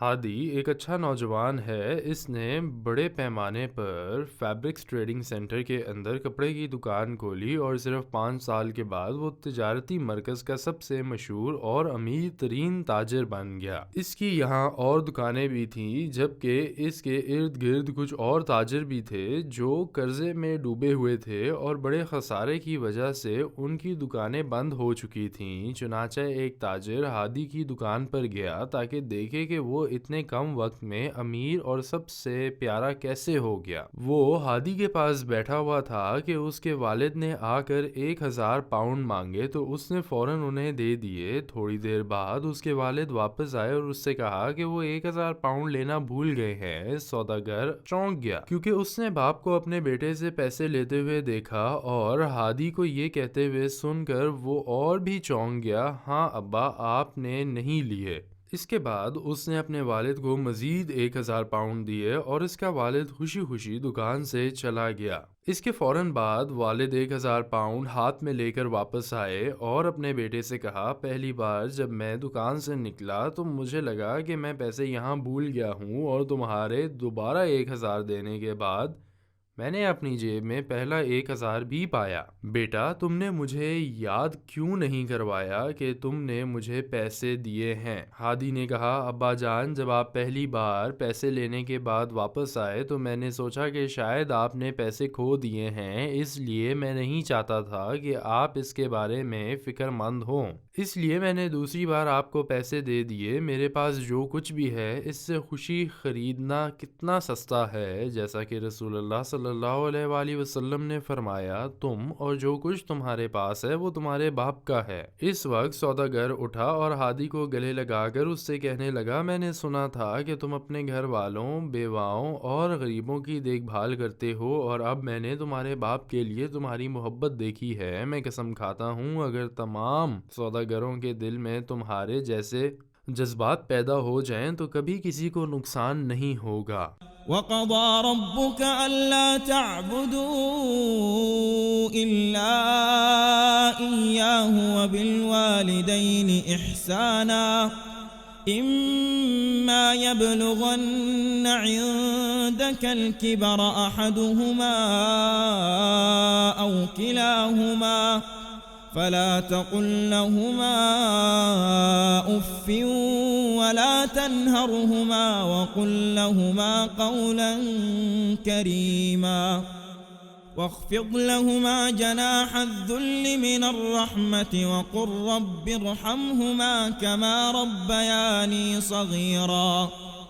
ہادی ایک اچھا نوجوان ہے۔ اس نے بڑے پیمانے پر فیبرکس ٹریڈنگ سینٹر کے اندر کپڑے کی دکان کھولی اور صرف 5 سال کے بعد وہ تجارتی مرکز کا سب سے مشہور اور امیر ترین تاجر بن گیا۔ اس کی یہاں اور دکانیں بھی تھیں، جبکہ اس کے ارد گرد کچھ اور تاجر بھی تھے جو قرضے میں ڈوبے ہوئے تھے اور بڑے خسارے کی وجہ سے ان کی دکانیں بند ہو چکی تھیں۔ چنانچہ ایک تاجر ہادی کی دکان پر گیا تاکہ دیکھے کہ وہ اتنے کم وقت میں امیر اور سب سے پیارا کیسے ہو گیا۔ وہ ہادی کے پاس بیٹھا ہوا تھا کہ اس کے والد نے آ کر 1000 پاؤنڈ مانگے تو اس نے فوراً انہیں دے دیے۔ تھوڑی دیر بعد اس کے والد واپس آئے اور اس سے کہا کہ وہ 1000 پاؤنڈ لینا بھول گئے ہیں۔ سوداگر چونک گیا کیونکہ اس نے باپ کو اپنے بیٹے سے پیسے لیتے ہوئے دیکھا اور ہادی کو یہ کہتے ہوئے سن کر وہ اور بھی چونک گیا، ہاں ابا، آپ نے نہیں لیے۔ اس کے بعد اس نے اپنے والد کو مزید 1000 پاؤنڈ دیے اور اس کا والد خوشی خوشی دکان سے چلا گیا۔ اس کے فوراً بعد والد 1000 پاؤنڈ ہاتھ میں لے کر واپس آئے اور اپنے بیٹے سے کہا، پہلی بار جب میں دکان سے نکلا تو مجھے لگا کہ میں پیسے یہاں بھول گیا ہوں، اور تمہارے دوبارہ 1000 دینے کے بعد میں نے اپنی جیب میں پہلا 1000 بھی پایا۔ بیٹا، تم نے مجھے یاد کیوں نہیں کروایا کہ تم نے مجھے پیسے دیے ہیں؟ ہادی نے کہا، ابا جان، جب آپ پہلی بار پیسے لینے کے بعد واپس آئے تو میں نے سوچا کہ شاید آپ نے پیسے کھو دیے ہیں، اس لیے میں نہیں چاہتا تھا کہ آپ اس کے بارے میں فکر مند ہوں، اس لیے میں نے دوسری بار آپ کو پیسے دے دیے۔ میرے پاس جو کچھ بھی ہے اس سے خوشی خریدنا کتنا سستا ہے، جیسا کہ رسول اللہ صلی اللہ علیہ وآلہ وسلم نے فرمایا، تم اور جو کچھ تمہارے پاس ہے وہ تمہارے باپ کا ہے۔ اس وقت سوداگر اٹھا اور ہادی کو گلے لگا کر اس سے کہنے لگا، میں نے سنا تھا کہ تم اپنے گھر والوں، بیواؤں اور غریبوں کی دیکھ بھال کرتے ہو، اور اب میں نے تمہارے باپ کے لیے تمہاری محبت دیکھی ہے۔ میں قسم کھاتا ہوں اگر تمام سوداگروں کے دل میں تمہارے جیسے جذبات پیدا ہو جائیں تو کبھی کسی کو نقصان نہیں ہوگا۔ وَقَضَىٰ رَبُّكَ أَلَّا تَعْبُدُوا إِلَّا إِيَّاهُ وَبِالْوَالِدَيْنِ إِحْسَانًا إِمَّا يَبْلُغَنَّ عِندَكَ الْكِبَرَ أَحَدُهُمَا أَوْ كِلَاهُمَا فلا تقل لهما اف ولا تنهرهما وقل لهما قولا كريما واخفض لهما جناح الذل من الرحمة وقل رب ارحمهما كما ربياني صغيرا